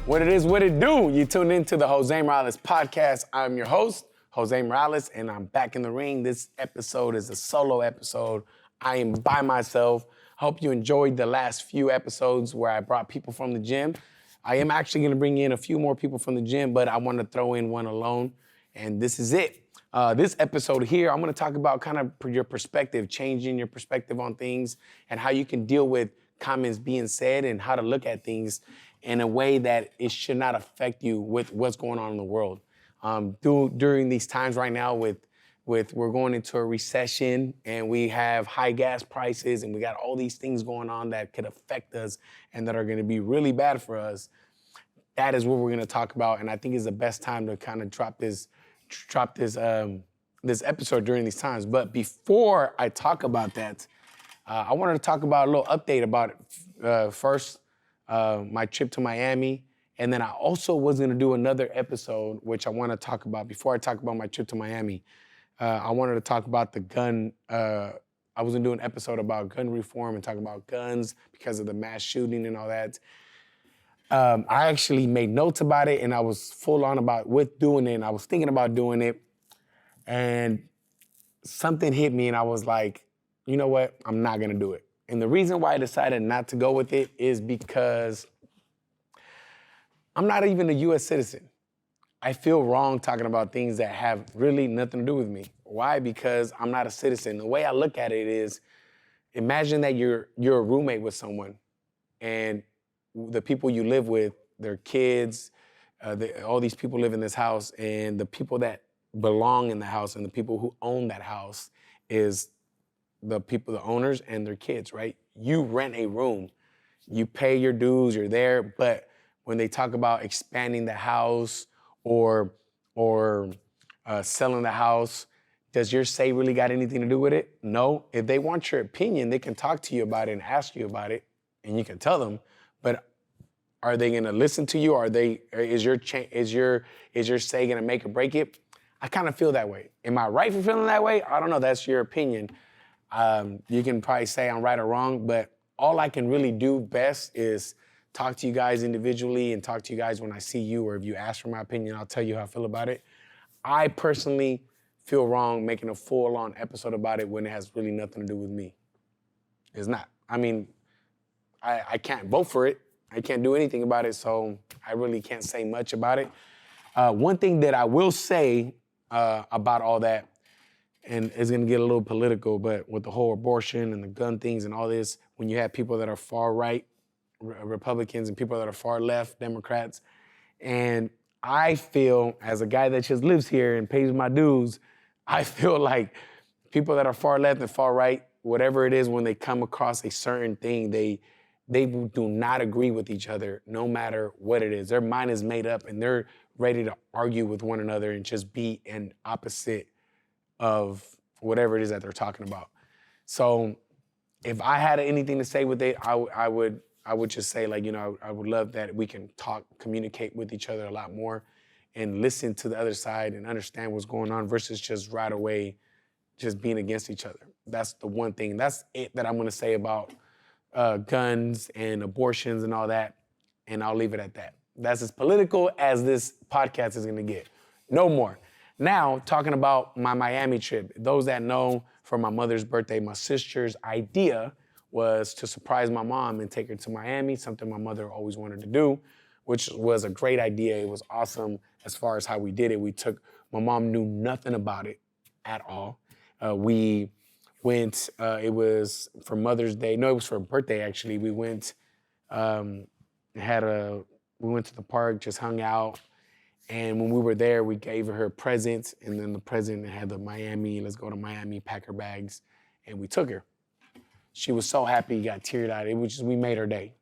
What it is, what it do. You tuned into the Jose Morales podcast. I'm your host, Jose Morales, and I'm back in the ring. This episode is a solo episode. I am by myself. Hope you enjoyed the last few episodes where I brought people from the gym. I am actually gonna bring in a few more people from the gym, but I want to throw in one alone, and this is it. This episode here, I'm gonna talk about kind of your perspective, changing your perspective on things and how you can deal with comments being said and how to look at things in a way that it should not affect you with what's going on in the world. During these times right now with we're going into a recession and we have high gas prices and we got all these things going on that could affect us and that are gonna be really bad for us. That is what we're gonna talk about, and I think it's the best time to kind of drop this episode during these times. But before I talk about that, I wanted to talk about a little update about it. First, my trip to Miami, and then I also was gonna do another episode, which I wanna talk about. Before I talk about my trip to Miami, I wanted to talk about the gun. I was gonna do an episode about gun reform and talk about guns because of the mass shooting and all that. I actually made notes about it and I was full on with doing it, and I was thinking about doing it, and something hit me and I was like, you know what, I'm not gonna do it. And the reason why I decided not to go with it is because I'm not even a US citizen. I feel wrong talking about things that have really nothing to do with me. Why? Because I'm not a citizen. The way I look at it is, imagine that you're a roommate with someone and the people you live with, their kids, all these people live in this house, and the people that belong in the house and the people who own that house is the people, the owners and their kids, right? You rent a room, you pay your dues, you're there, but when they talk about expanding the house or selling the house, does your say really got anything to do with it? No. If they want your opinion, they can talk to you about it and ask you about it, and you can tell them. But are they gonna listen to you? Is your say gonna make or break it? I kind of feel that way. Am I right for feeling that way? I don't know. That's your opinion. You can probably say I'm right or wrong, but all I can really do best is talk to you guys individually and talk to you guys when I see you, or if you ask for my opinion, I'll tell you how I feel about it. I personally feel wrong making a full-on episode about it when it has really nothing to do with me. It's not. I mean, I can't vote for it. I can't do anything about it, so I really can't say much about it. One thing that I will say about all that, and it's gonna get a little political, but with the whole abortion and the gun things and all this, when you have people that are far right, Republicans, and people that are far left, Democrats, and I feel, as a guy that just lives here and pays my dues, I feel like people that are far left and far right, whatever it is, when they come across a certain thing, they do not agree with each other, no matter what it is. Their mind is made up and they're ready to argue with one another and just be an opposite of whatever it is that they're talking about. So if I had anything to say with it, I would just say, like, you know, I would love that we can talk, communicate with each other a lot more and listen to the other side and understand what's going on versus just right away just being against each other. That's the one thing. That's it that I'm gonna say about guns and abortions and all that, and I'll leave it at that. That's as political as this podcast is gonna get. No more. Now, talking about my Miami trip. Those that know, for my mother's birthday, my sister's idea was to surprise my mom and take her to Miami, something my mother always wanted to do, which was a great idea. It was awesome as far as how we did it. My mom knew nothing about it at all. We went, it was for Mother's Day. No, it was for her birthday, actually. We went, we went to the park, just hung out. And when we were there, we gave her a present, and then the present had the Miami, let's go to Miami, pack her bags, and we took her. She was so happy, got teary-eyed. We made her day.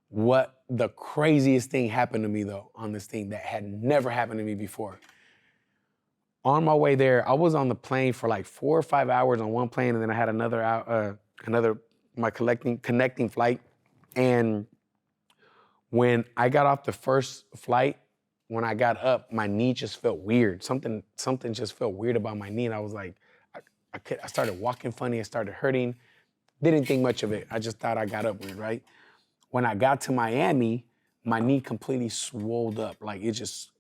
What the craziest thing happened to me, though, on this thing that had never happened to me before. On my way there, I was on the plane for like 4 or 5 hours on one plane, and then I had my connecting flight. And when I got off the first flight, when I got up, my knee just felt weird. Something just felt weird about my knee, and I was like, I started walking funny, it started hurting. Didn't think much of it. I just thought I got up weird, right? When I got to Miami, my knee completely swelled up. Like it just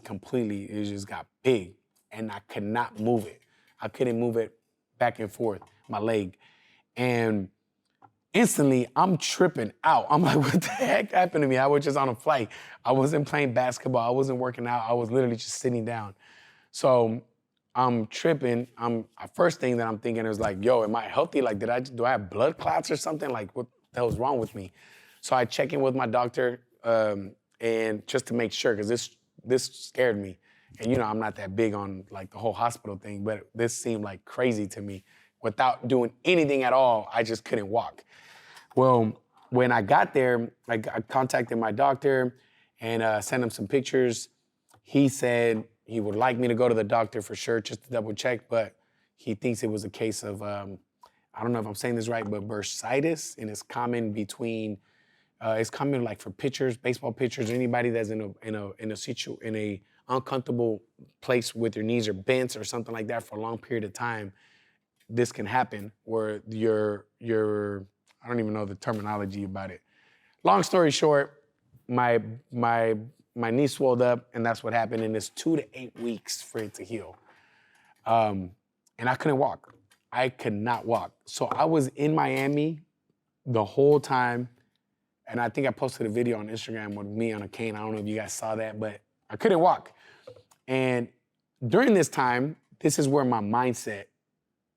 completely, it just got big and I could not move it. I couldn't move it back and forth, my leg. And instantly, I'm tripping out. I'm like, what the heck happened to me? I was just on a flight. I wasn't playing basketball. I wasn't working out. I was literally just sitting down. So I'm tripping. First thing that I'm thinking is like, yo, am I healthy? Like, do I have blood clots or something? Like, what the hell's wrong with me? So I check in with my doctor, and just to make sure, because this scared me. And you know, I'm not that big on like the whole hospital thing, but this seemed like crazy to me. Without doing anything at all, I just couldn't walk. Well, when I got there, I contacted my doctor and sent him some pictures. He said he would like me to go to the doctor for sure, just to double check, but he thinks it was a case of, I don't know if I'm saying this right, but bursitis, and it's common it's common like for pitchers, baseball pitchers, anybody that's in a uncomfortable place with your knees or bent or something like that for a long period of time. This can happen where I don't even know the terminology about it. Long story short, my knee swelled up, and that's what happened. And it's 2 to 8 weeks for it to heal. And I couldn't walk. I could not walk. So I was in Miami the whole time, and I think I posted a video on Instagram with me on a cane. I don't know if you guys saw that, but I couldn't walk. And during this time, this is where my mindset,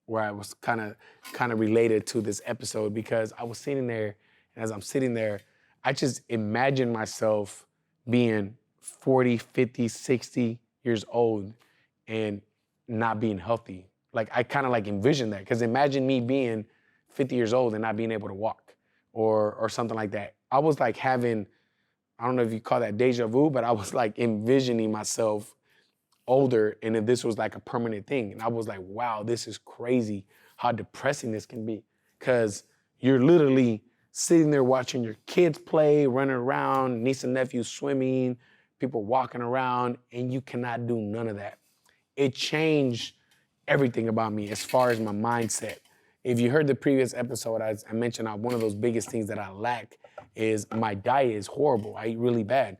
where I was kind of related to this episode, because I was sitting there, and as I'm sitting there, I just imagined myself being 40, 50, 60 years old and not being healthy. Like I kind of like envisioned that, because imagine me being 50 years old and not being able to walk or something like that. I was like having, I don't know if you call that deja vu, but I was like envisioning myself older, and if this was like a permanent thing. And I was like, wow, this is crazy how depressing this can be. Because you're literally sitting there watching your kids play, running around, niece and nephews swimming, people walking around, and you cannot do none of that. It changed everything about me as far as my mindset. If you heard the previous episode, I mentioned one of those biggest things that I lack is my diet is horrible. I eat really bad.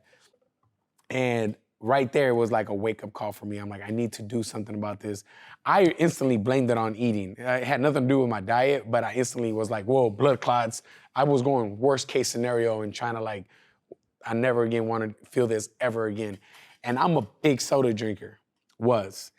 And right there was like a wake-up call for me. I'm like, I need to do something about this. I instantly blamed it on eating. It had nothing to do with my diet, but I instantly was like, whoa, blood clots. I was going worst case scenario and trying to like, I never again want to feel this ever again. And I'm a big soda drinker, was.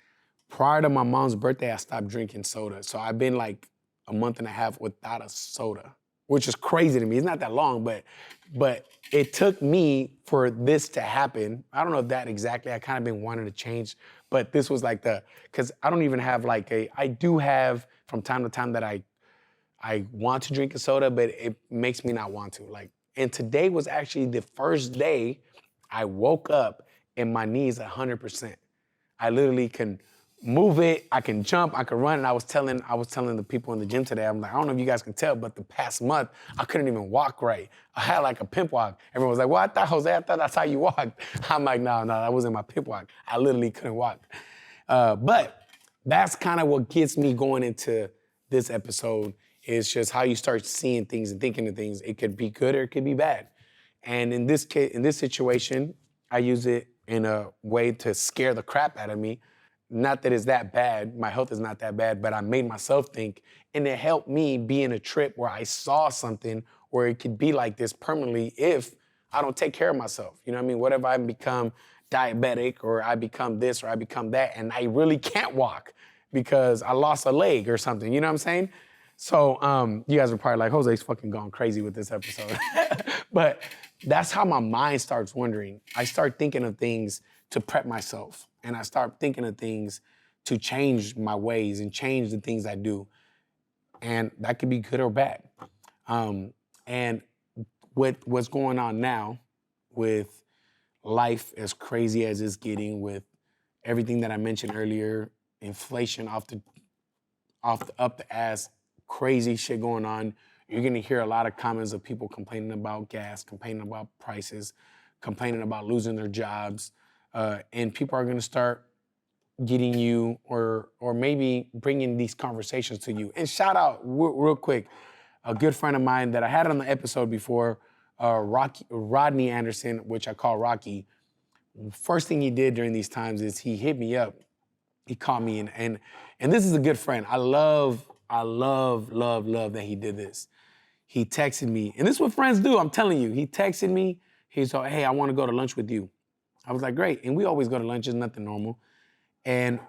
Prior to my mom's birthday, I stopped drinking soda. So I've been like a month and a half without a soda, which is crazy to me. It's not that long, but it took me for this to happen. I don't know if that exactly, I kind of been wanting to change, but this was like because I don't even have like I do have from time to time that I want to drink a soda, but it makes me not want to. Like, and today was actually the first day I woke up and my knee is 100%. I literally can move it, I can jump, I can run. And I was telling the people in the gym today, I'm like, I don't know if you guys can tell, but the past month, I couldn't even walk right. I had like a pimp walk. Everyone was like, well, I thought that's how you walked. I'm like, no, that wasn't my pimp walk. I literally couldn't walk. But that's kind of what gets me going into this episode, is just how you start seeing things and thinking of things. It could be good or it could be bad. And in this case, in this situation, I use it in a way to scare the crap out of me. Not that it's that bad, my health is not that bad, but I made myself think, and it helped me be in a trip where I saw something where it could be like this permanently if I don't take care of myself. You know what I mean? What if I become diabetic, or I become this, or I become that, and I really can't walk because I lost a leg or something, you know what I'm saying? So you guys are probably like, Jose's fucking gone crazy with this episode. But that's how my mind starts wandering. I start thinking of things to prep myself. And I start thinking of things to change my ways and change the things I do. And that could be good or bad. And with what's going on now, with life as crazy as it's getting, with everything that I mentioned earlier, inflation up the ass, crazy shit going on, you're gonna hear a lot of comments of people complaining about gas, complaining about prices, complaining about losing their jobs. And people are gonna start getting you or maybe bringing these conversations to you. And shout out real quick, a good friend of mine that I had on the episode before, Rodney Anderson, which I call Rocky, first thing he did during these times is he hit me up. He called me and this is a good friend. I love that he did this. He texted me, and this is what friends do, I'm telling you. He texted me, he's like, hey, I want to go to lunch with you. I was like, great. And we always go to lunch, it's nothing normal. And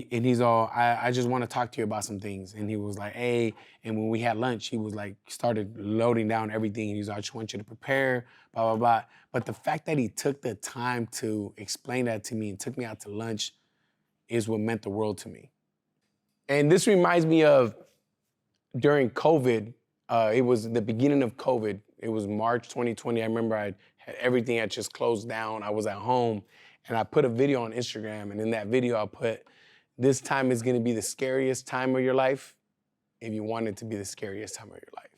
he's all, I just want to talk to you about some things. And he was like, hey, and when we had lunch, he was like, started loading down everything. And he's like, I just want you to prepare, blah, blah, blah. But the fact that he took the time to explain that to me and took me out to lunch is what meant the world to me. And this reminds me of during COVID, it was the beginning of COVID. It was March 2020. I remember everything had just closed down. I was at home. And I put a video on Instagram, and in that video I put, this time is gonna be the scariest time of your life if you want it to be the scariest time of your life.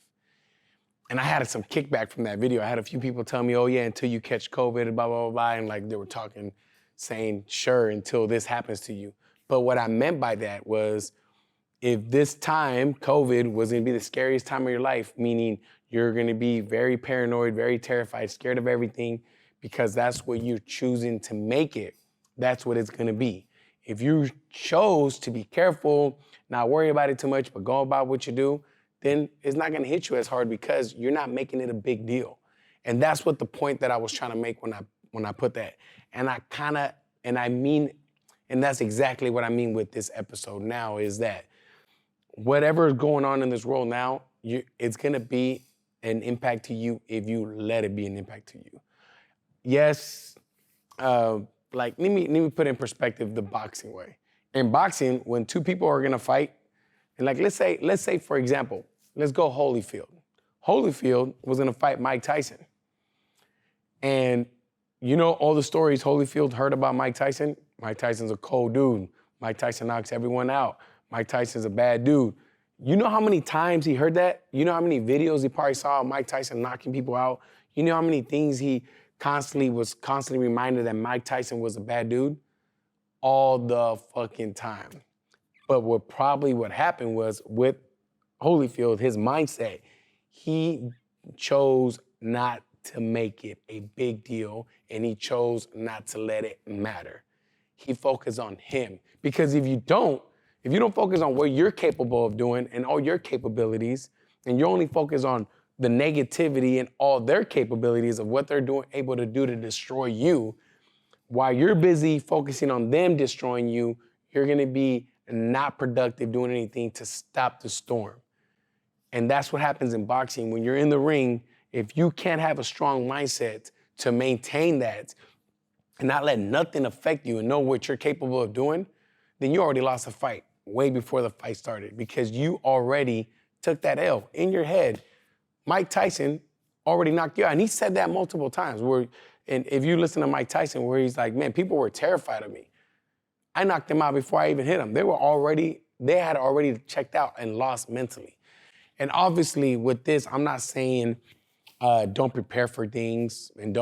And I had some kickback from that video. I had a few people tell me, oh yeah, until you catch COVID, blah, blah, blah, and like they were talking, saying, sure, until this happens to you. But what I meant by that was, if this time, COVID, was gonna be the scariest time of your life, meaning you're gonna be very paranoid, very terrified, scared of everything, because that's what you're choosing to make it, that's what it's gonna be. If you chose to be careful, not worry about it too much, but go about what you do, then it's not gonna hit you as hard because you're not making it a big deal. And that's what the point that I was trying to make when I put that. And and that's exactly what I mean with this episode now, is that whatever is going on in this world now, it's gonna be an impact to you if you let it be an impact to you. Yes, like let me put in perspective the boxing way. In boxing, when two people are gonna fight, and like let's say for example, let's go Holyfield. Holyfield was gonna fight Mike Tyson. And you know all the stories Holyfield heard about Mike Tyson? Mike Tyson's a cold dude. Mike Tyson knocks everyone out. Mike Tyson's a bad dude. You know how many times he heard that? You know how many videos he probably saw of Mike Tyson knocking people out? You know how many things he was constantly reminded that Mike Tyson was a bad dude? All the fucking time. But what happened was with Holyfield, his mindset, he chose not to make it a big deal, and he chose not to let it matter. He focused on him. Because if you don't focus on what you're capable of doing and all your capabilities, and you only focus on the negativity and all their capabilities of what they're able to do to destroy you, while you're busy focusing on them destroying you, you're gonna be not productive doing anything to stop the storm. And that's what happens in boxing. When you're in the ring, if you can't have a strong mindset to maintain that and not let nothing affect you and know what you're capable of doing, then you already lost a fight way before the fight started, because you already took that L in your head. Mike Tyson already knocked you out. And he said that multiple times. And if you listen to Mike Tyson, where he's like, man, people were terrified of me. I knocked them out before I even hit them. They had already checked out and lost mentally. And obviously with this, I'm not saying don't prepare for things and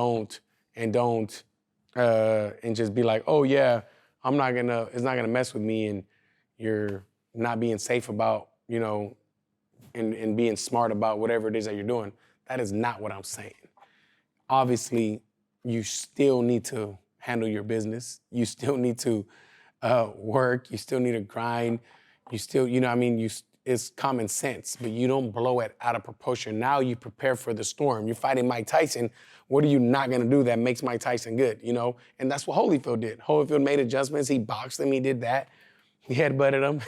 just be like, oh yeah, it's not gonna mess with me, and you're not being safe about, and being smart about whatever it is that you're doing. That is not what I'm saying. Obviously, you still need to handle your business. You still need to work. You still need to grind. You still, it's common sense, but you don't blow it out of proportion. Now you prepare for the storm. You're fighting Mike Tyson. What are you not gonna do that makes Mike Tyson good, And that's what Holyfield did. Holyfield made adjustments. He boxed him. He did that. He headbutted him.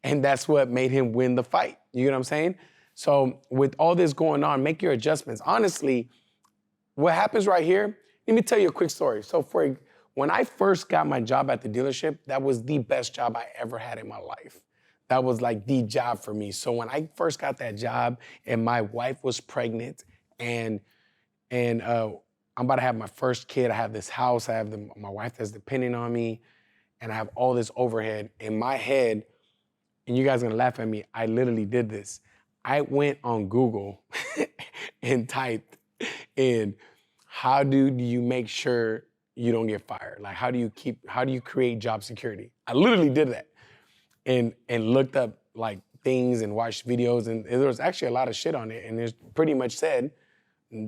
And that's what made him win the fight. You know what I'm saying? So with all this going on, make your adjustments. Honestly, what happens right here, let me tell you a quick story. So when I first got my job at the dealership, that was the best job I ever had in my life. That was like the job for me. So when I first got that job and my wife was pregnant and I'm about to have my first kid, I have this house, I have my wife that's depending on me, and I have all this overhead in my head, and you guys are gonna laugh at me, I literally did this. I went on Google and typed in, how do you make sure you don't get fired? Like, how do you create job security? I literally did that and looked up like things and watched videos, and there was actually a lot of shit on it, and it pretty much said,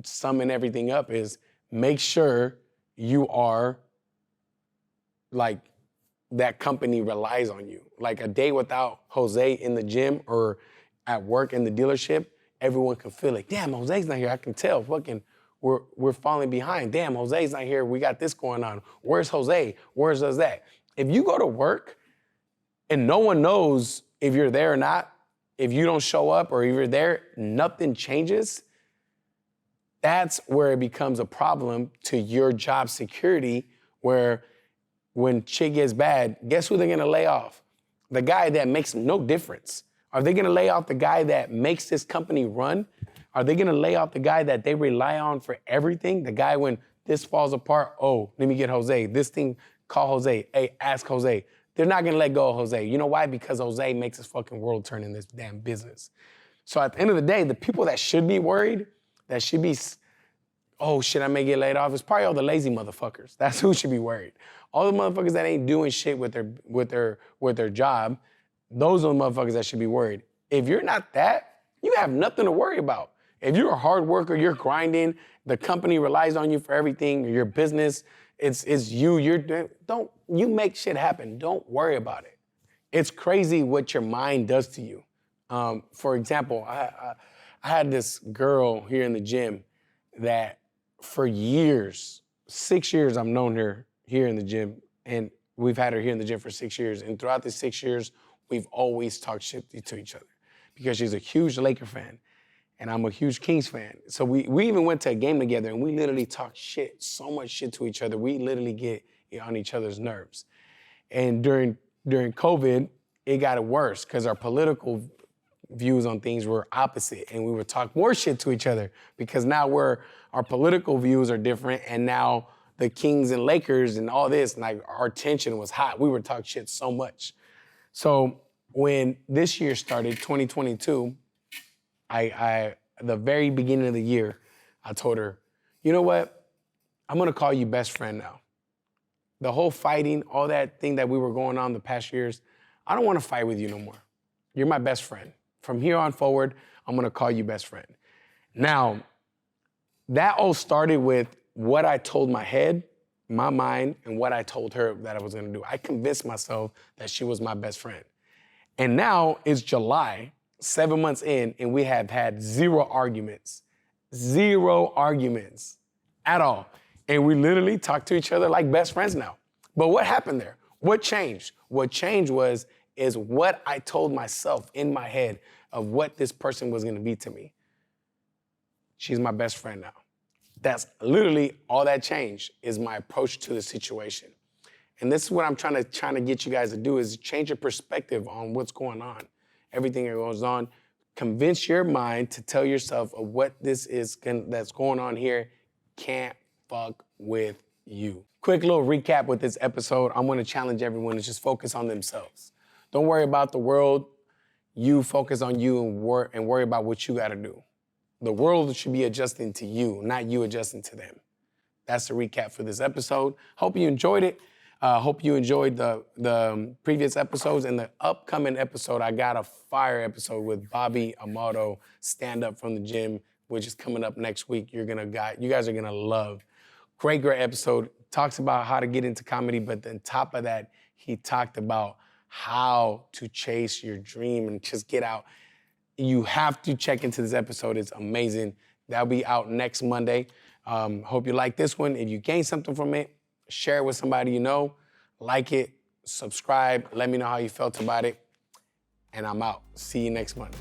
summing everything up is make sure you are like that company relies on you. Like a day without Jose in the gym or at work in the dealership, everyone can feel like, damn, Jose's not here. I can tell, fucking, we're falling behind. Damn, Jose's not here. We got this going on. Where's Jose? Where's that? If you go to work and no one knows if you're there or not, if you don't show up or if you're there, nothing changes, that's where it becomes a problem to your job security, where when shit gets bad, guess who they're gonna lay off? The guy that makes no difference. Are they gonna lay off the guy that makes this company run? Are they gonna lay off the guy that they rely on for everything? The guy when this falls apart, oh, let me get Jose. This thing, call Jose. Hey, ask Jose. They're not gonna let go of Jose. You know why? Because Jose makes this fucking world turn in this damn business. So at the end of the day, the people that should be worried, that should be, oh shit, I may get laid off, it's probably all the lazy motherfuckers. That's who should be worried. All the motherfuckers that ain't doing shit with their job, those are the motherfuckers that should be worried. If you're not that, you have nothing to worry about. If you're a hard worker, you're grinding, the company relies on you for everything, your business, it's you make shit happen. Don't worry about it. It's crazy what your mind does to you. For example, I had this girl here in the gym that for years, 6 years I've known her here in the gym, and we've had her here in the gym for 6 years. And throughout the 6 years, we've always talked shit to each other because she's a huge Laker fan and I'm a huge Kings fan. So we even went to a game together and we literally talked shit, so much shit to each other. We literally get on each other's nerves. And during COVID, it got worse because our political views on things were opposite, and we would talk more shit to each other because now our political views are different, and now the Kings and Lakers and all this, like our tension was hot. We would talk shit so much. So when this year started, 2022, the very beginning of the year, I told her, you know what? I'm gonna call you best friend now. The whole fighting, all that thing that we were going on the past years, I don't wanna fight with you no more. You're my best friend. From here on forward, I'm gonna call you best friend. Now, that all started with what I told my head, my mind, and what I told her that I was gonna do. I convinced myself that she was my best friend. And now it's July, 7 months in, and we have had zero arguments at all. And we literally talk to each other like best friends now. But what happened there? What changed? What changed is what I told myself in my head of what this person was gonna be to me. She's my best friend now. That's literally all that changed, is my approach to the situation. And this is what I'm trying to get you guys to do, is change your perspective on what's going on. Everything that goes on. Convince your mind to tell yourself of what this is that's going on here can't fuck with you. Quick little recap with this episode. I'm gonna challenge everyone to just focus on themselves. Don't worry about the world. You focus on you and worry about what you gotta do. The world should be adjusting to you, not you adjusting to them. That's the recap for this episode. Hope you enjoyed it. Hope you enjoyed the previous episodes. And the upcoming episode, I got a fire episode with Bobby Amato, stand up from the gym, which is coming up next week. You guys are gonna love. Great episode. Talks about how to get into comedy, but on top of that, he talked about how to chase your dream and just get out. You have to check into this episode. It's amazing. That'll be out next Monday. Hope you like this one. If you gain something from it, share it with somebody you know. Like it, subscribe. Let me know how you felt about it. And I'm out. See you next Monday.